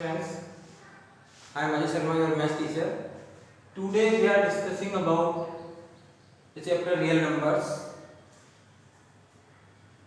Friends, I am Ajay Sharma, your math teacher. Today we are discussing about the chapter real numbers.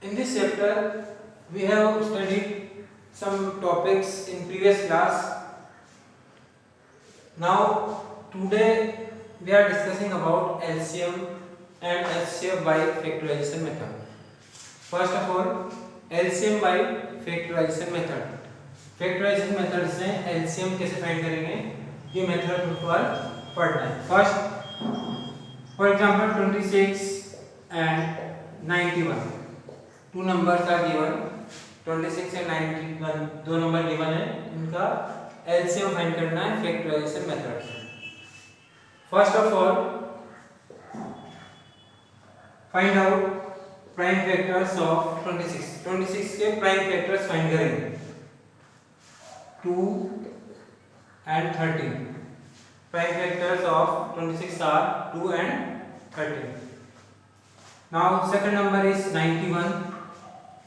In this chapter, we have studied some topics in previous class. Now, today we are discussing about LCM and HCF by factorization method. First of all, LCM by factorization method. Factorisation method से LCM कैसे find करेंगे, ये मेथड पर पढ़ना है. First, for example 26 and 91, two numbers are given. 26 and 91 दो number given है, इनका एलसीएम फाइंड करना है फैक्टराइजेशन मेथड से. First of all, find out prime factors of 26. 26 के प्राइम फैक्टर्स फाइंड करेंगे. 2 and 13. Prime factors of 26 are 2 and 13. Now second number is 91.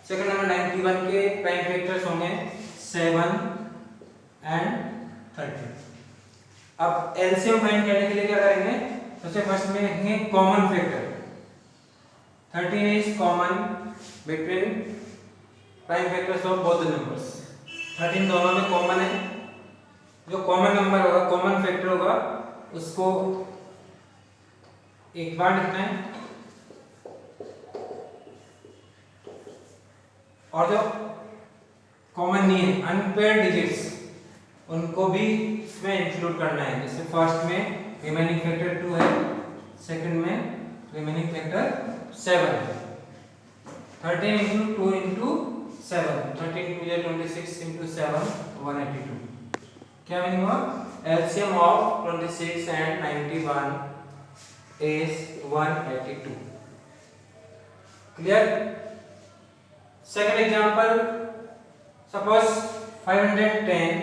Second number 91 के prime factors होंगे 7 and 13. अब LCM फाइंड करने के लिए क्या करेंगे? सबसे फर्स्ट में लिखेंगे common factor. 13 is common between prime factors of both the numbers. 13 दोनों में कॉमन है. जो कॉमन नंबर होगा, कॉमन फैक्टर होगा, उसको एक बार लिखना है, और जो कॉमन नहीं है, अनपेयर्ड डिजिट्स, उनको भी इसमें इंक्लूड करना है. जैसे फर्स्ट में रिमेनिंग फैक्टर 2 है, सेकंड में रिमेनिंग फैक्टर 7 है. 13 into 2 into 7, 13 2 या 26 into 7 182. क्या मीनिंग हुआ? LCM of 26 and 91 is 182. Clear? Second example, suppose 510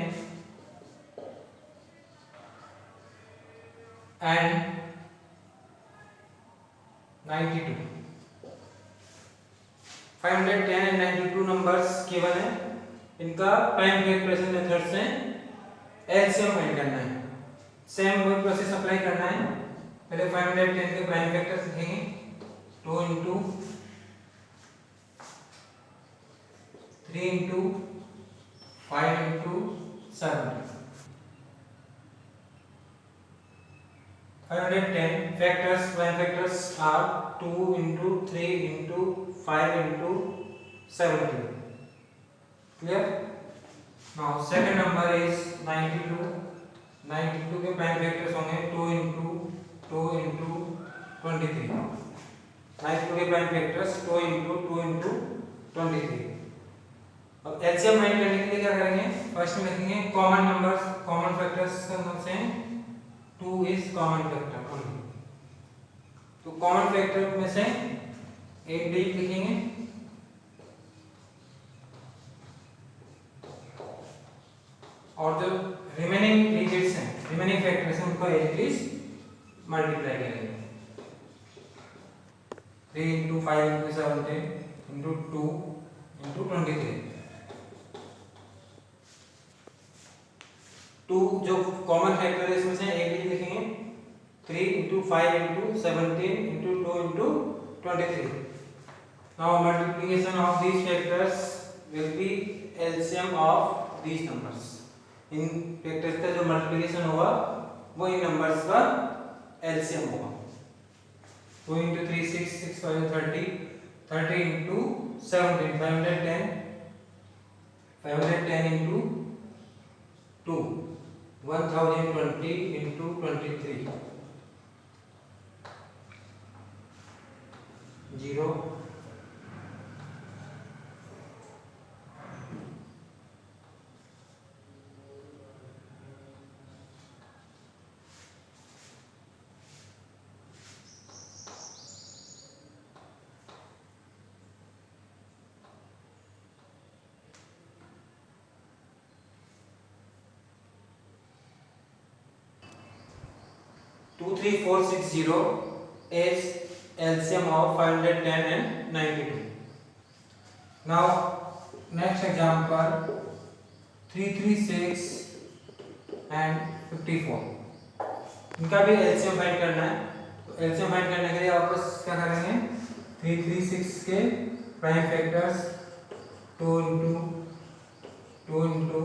and 92. 510 and 92 numbers केवल हैं. इनका प्राइम फैक्टराइजेशन मेथड से एलसीएम फाइंड करना है. सेम वही प्रोसेस अप्लाई करना है. पहले 510 के प्राइम फैक्टर्स लिखेंगे. 2 into 3 into 5 into 7. 510 factors, prime factors are 2 into 3 into 5 into 17. Clear? Now second number is 92. 92 के prime factors होंगे 2 into 2 into 23. 92 के prime factors 2 into 2 into 23. अब एलसीएम फाइंड करने के लिए क्या करेंगे? फर्स्ट में लिखेंगे कॉमन नंबर्स, कॉमन फैक्टर्स का नाम से 2 is common factor only. तो कॉमन फैक्टर में से एक डिजिट लिखेंगे, और जो रिमेनिंग डिजिट्स हैं, रिमेनिंग फैक्टर्स हैं, उनको एज इट इज मल्टीप्लाई करेंगे. 3 into 5 into 17 into 2 into 23. 2 जो कॉमन फैक्टर है इसमें से एक डिजिट लिखेंगे. 3 into 5 into 17 into 2 into 23. Now multiplication of these factors will be LCM of these numbers. In factors का जो मल्टीप्लिकेशन होगा वो इन नंबर्स का LCM होगा. 2 into 3 6 6 5 30. 30 into 17 510. 510 into 2 1020 into 23. 0. 23460 is LCM of 510 and 92. Now next example, 336 and 54, इनका भी LCM find करना है। तो एलसीएम फाइंड करने के लिए वापस क्या करेंगे, 336 के prime factors 2 into 2 into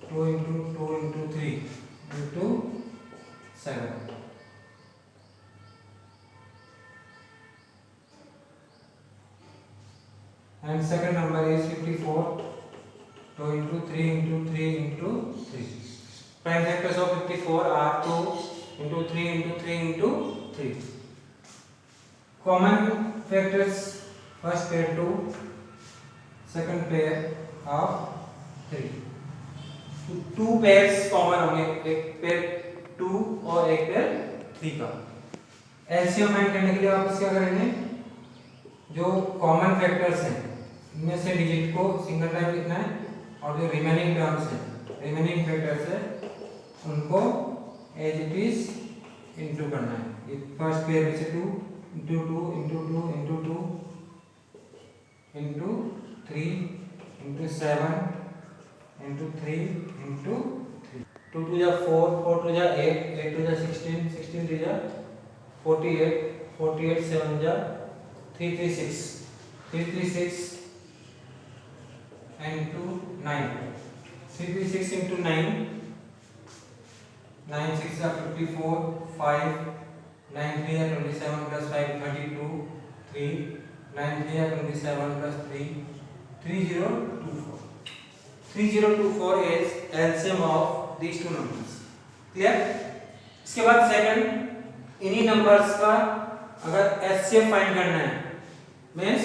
2 into 2 into 3 into 7, and second number is 54, 2 into 3 into 3 into 3. Prime factors of 54 are 2 into 3 into 3 into 3. Common factors, first pair 2, second pair of 3. Two pairs common होंगे, एक pair 2 और एक pair 3 का। LCM find करने के लिए वापस क्या करेंगे, जो कॉमन फैक्टर्स हैं इनमें से डिजिट को सिंगल टाइम लिखना है, और जो रिमेनिंग टर्म्स हैं, रिमेनिंग फैक्टर्स है, उनको एज इट इज इनटू करना है। ये फर्स्ट पेयर में से 2 into 2 into 2 into 2 into 3 into 7 into 3 into 3, 2 टू जा 4, 4 टू जा 8, 8 टू जा 16, 16 टू जा 48, 48 7 जा 336, 336 into 9, 336 into 9, 9 6 are 54, 5, 9 3 are 27 plus 5 32, 3, 9 3 are 27 plus 3 3024. 3024 is LCM of these two numbers. Clear? इसके बाद सेकंड, इन्हीं नंबर्स का अगर HCF फाइंड करना है, means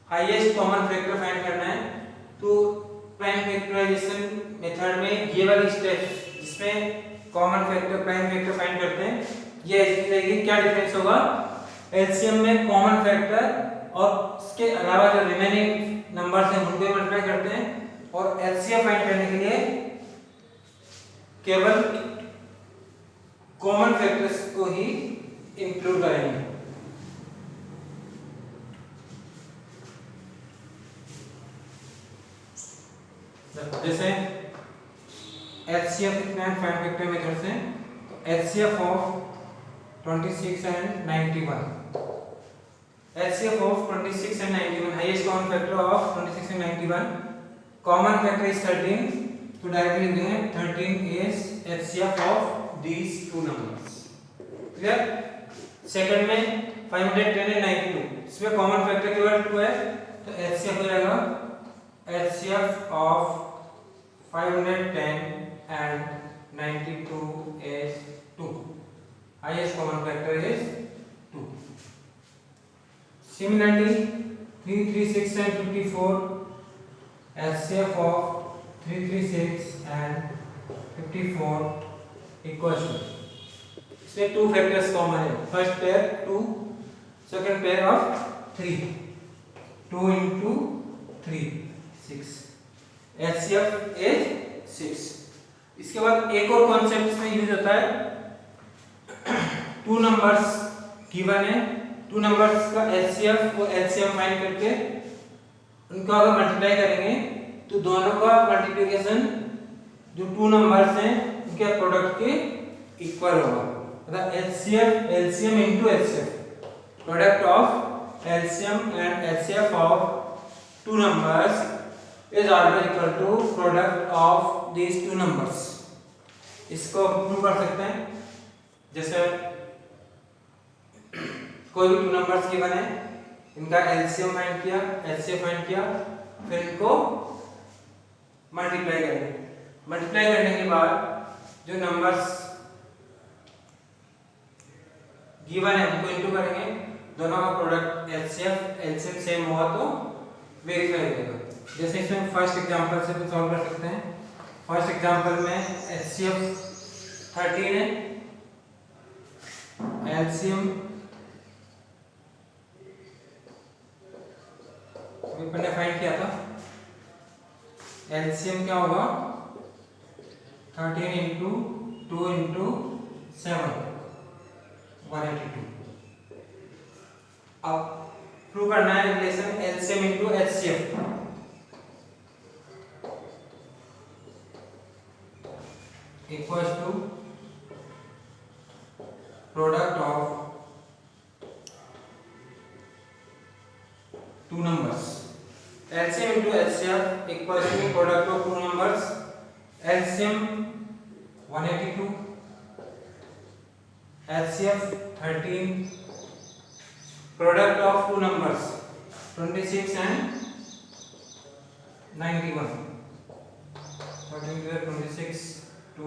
highest common factor find करना है, तो प्राइम फैक्टराइजेशन मेथड में ये वाली स्टेप्स जिसमें common factor prime factor find करते हैं, ये ऐसी रहेगी। क्या डिफरेंस होगा, एलसीएम में कॉमन फैक्टर और इसके अलावा जो रिमेनिंग नंबर्स हैं उनको मल्टीप्लाई करते हैं, और एलसीएम फाइंड करने के लिए केवल कॉमन फैक्टर्स को ही इंक्लूड करेंगे। जैसे HCF कितना है फाइंड फैक्टर मेथड से, तो HCF of 26 and 91, HCF of 26 and 91, highest common factor of 26 and 91, common factor is 13, तो डायरेक्टली लिख देंगे 13 is HCF of these two numbers. Clear? Second में 510 एंड 92, इसमें कॉमन फैक्टर केवल 2 है, तो HCF हो जाएगा HCF of 510 and 92 is 2. Highest common factor is 2. Similarly, 336 and 54, HCF of 336 and 54 equals to, इसमें 2 factors common है, first pair 2, second pair of 3, 2 into 3 6, HCF is 6। इसके बाद एक और कॉन्सेप्ट इसमें यूज होता है, 2 नंबर्स गिवन है, 2 नंबर्स का HCF और LCM फाइंड करके उनको अगर मल्टीप्लाई करेंगे तो दोनों का मल्टीप्लिकेशन जो 2 नंबर्स हैं उनके प्रोडक्ट के इक्वल होगा, मतलब LCF LCM into HCF, product of LCM and HCF of 2 numbers is always equal to product of these 2 numbers। इसको प्रूव कर सकते हैं, जैसे कोई भी 2 नंबर्स गिवन है, इनका एलसीएम फाइंड किया, HCF फाइंड किया, फिर इनको मल्टीप्लाई करेंगे, मल्टीप्लाई करने के बाद जो नंबर्स गिवन है उनको इनटू करेंगे, दोनों का प्रोडक्ट HCF LCM सेम हुआ तो वेरीफाई हो जाएगा। जैसे इसमें फर्स्ट एग्जांपल से भी सॉल्व कर सकते हैं। फर्स्ट एग्जांपल में HCF 13 है, LCM अपन ने फाइंड किया था, LCM क्या होगा 13 into 2 into 7 182। अब प्रूव करना है relation LCM into HCF। equals to product of two numbers. LCM into HCF equals to product of two numbers. LCM 182, HCF 13. Product of two numbers 26 and 91. 13 to 26 to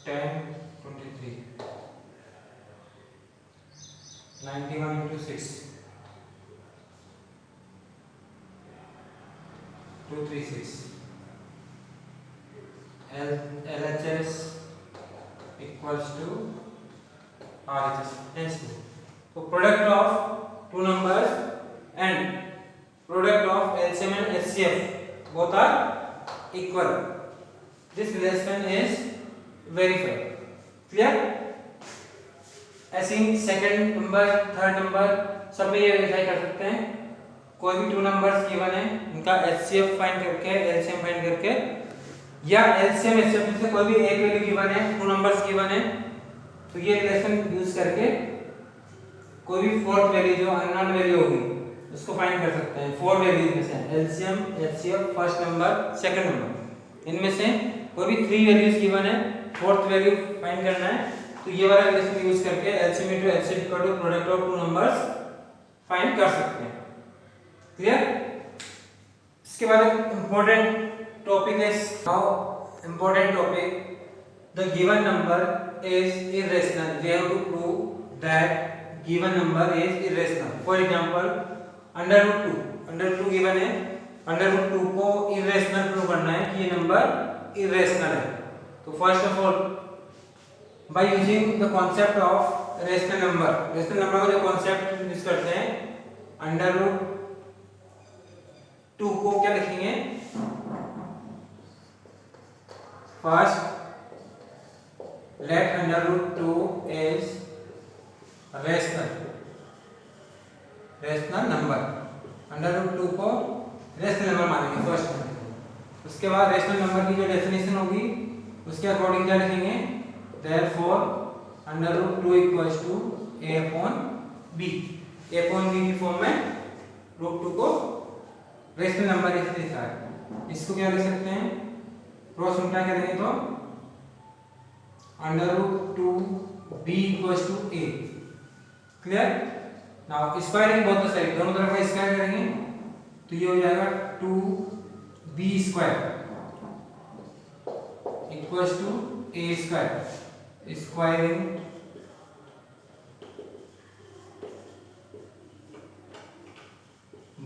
10 23. 91 into 6 236. LHS equals to RHS. Hence, so product of two numbers and product of LCM and HCF both are equal. This relation is verified. Clear? ऐसे ही second number, third number सब में ये verify कर सकते हैं. कोई भी two numbers given है उनका HCF फाइंड करके LCM फाइंड करके, या LCM HCF में से कोई भी एक वैल्यू गिवन है, टू नंबर्स गिवन है, तो ये रिलेशन यूज करके कोई भी फोर्थ वैल्यू जो अननोन वैल्यू होगी उसको फाइंड कर सकते हैं. फोर वैल्यूज में से LCM HCF first number second number, इनमें से कोई भी थ्री वैल्यूज गिवन है, फोर्थ वैल्यू फाइंड करना है, तो ये वाला रिलेशन यूज करके LCM into HCF equal to product of two numbers find कर सकते हैं. क्लियर? इसके बाद इंपॉर्टेंट टॉपिक है. Now important topic, the given number is irrational. We have to prove that given number is irrational. For example, under root 2. Under root 2 given है, under root 2 को irrational prove करना है कि ये number irrational है. तो first of all, by using the concept of rational number का जो concept यूज करते हैं, under root 2 को क्या लिखेंगे? First, let under root 2 is rational number. Under root 2 को रेशनल नंबर मानेंगे फर्स्ट. उसके बाद रेशनल नंबर की जो डेफिनेशन होगी उसके अकॉर्डिंग क्या लिखेंगे? Therefore under root 2 equals to a upon b. a upon b की फॉर्म में रूट 2 को रेशनल नंबर ऐसे लिखा है. इसको क्या लिख सकते हैं? क्रॉस उल्टा करेंगे तो under root 2b equals to a. Clear? Now squaring both the side, दोनों तरफ का स्क्वायर करेंगे तो ये हो जाएगा 2b square equals to a square. Squaring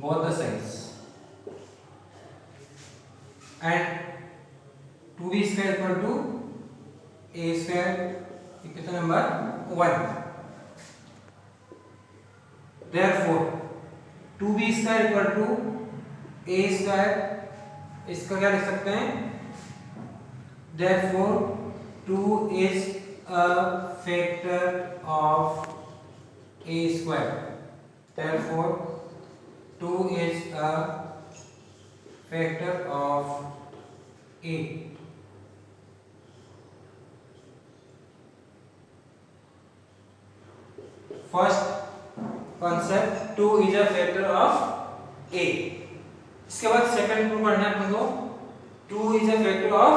both the sides and 2b square equal to a square equation number 1. Therefore 2b square equal to a square, इसका क्या लिख सकते हैं? Therefore 2 is a factor of a square. Therefore 2 is a factor of a. First concept, 2 is a factor of a. इसके बाद second prove करना है अपन को 2 is a factor of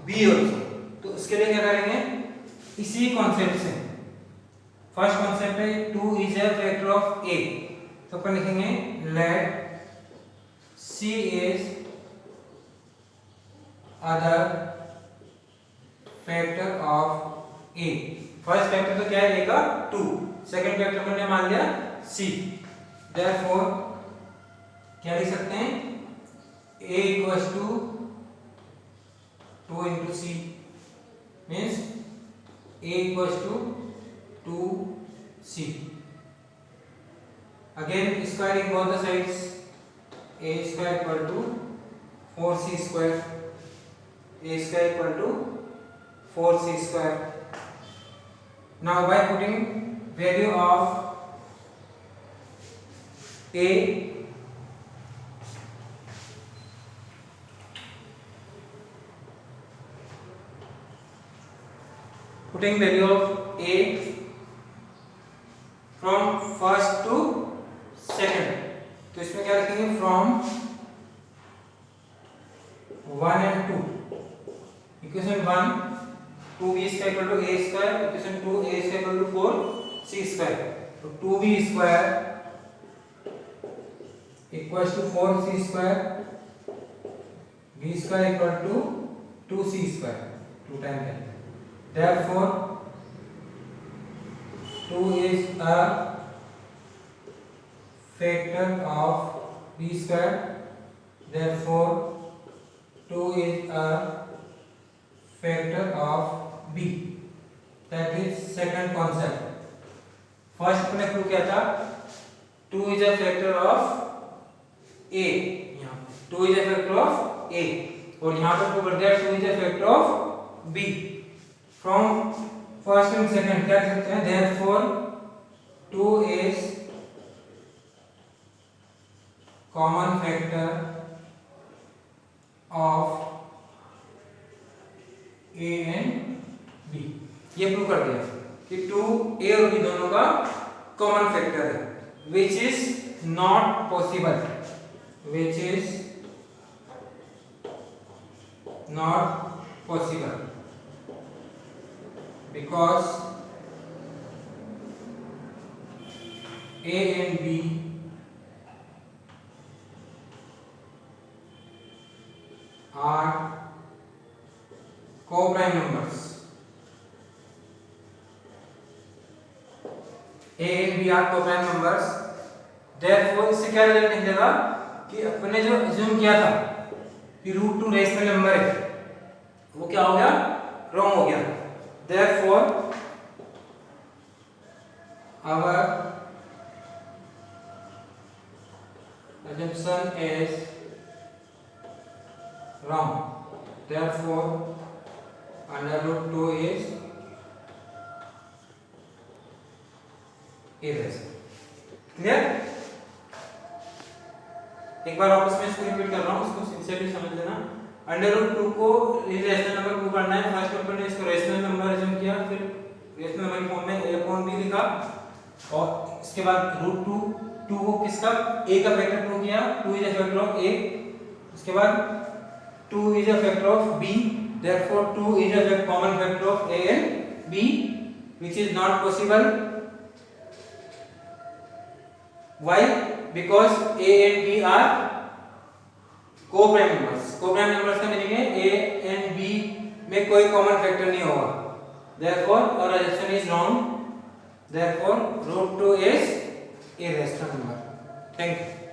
b also. तो उसके लिए क्या करेंगे? इसी कॉन्सेप्ट से फर्स्ट कॉन्सेप्ट है 2 is a factor of a, तो अपन लिखेंगे let c is other factor of a. First factor तो क्या है? a का 2. सेकंड फैक्टर को हमने मान लिया c. देयरफॉर क्या लिख सकते हैं? a equals to 2 into c means a equals to 2c. Again squaring both the sides, a square equal to 4c square. a square equal to 4c square. Now by putting value of a putting value of a from first to second, तो इसमें क्या रखेंगे from 1 and 2, equation 1 2b square equal to a square, equation 2 a square equal to 4c square, तो 2b square equals to 4c square, b square equal to 2c square, 2 time है, therefore 2 is a factor of b square, therefore 2 is a factor of b, that is second concept. First अपने prove किया था 2 is a factor of a, यहाँ 2 is a factor of a, और यहाँ पे prove कर दिया 2 is a factor of b. From first and second क्या कर सकते हैं, therefore 2 is common factor of a and b. ये प्रूव कर दिया कि 2a और b दोनों का कॉमन फैक्टर है, which is not possible, which is not possible because a and b are co-prime numbers. A and B are co-prime numbers. Therefore इससे क्या रिजल्ट निकलेगा कि अपने जो अज्यूम किया था कि √2 रेशनल नंबर है वो क्या हो गया, रॉन्ग हो गया. Therefore our assumption is wrong. Therefore √2 is irrational. Clear? एक बार वापस मैं इसको रिपीट कर रहा हूँ, इसको सिंसियरली समझ लेना. √2 को इरेशनल नंबर प्रूव करना है. फर्स्ट अपन ने इसको रेशनल नंबर अज्यूम किया, फिर रेशनल नंबर की फॉर्म में a अपॉन b लिखा, और इसके बाद √2 को किसका, a का फैक्टर प्रूव किया, 2 is a factor of a. उसके बाद 2 is a factor of b, therefore 2 is a common factor of a and b, which is not possible. Why? Because a and b are co-prime numbers. Co-prime numbers का meaning है a and b में कोई common factor नहीं होगा. Therefore our assumption is wrong. Therefore √2 is irrational number. Thank you.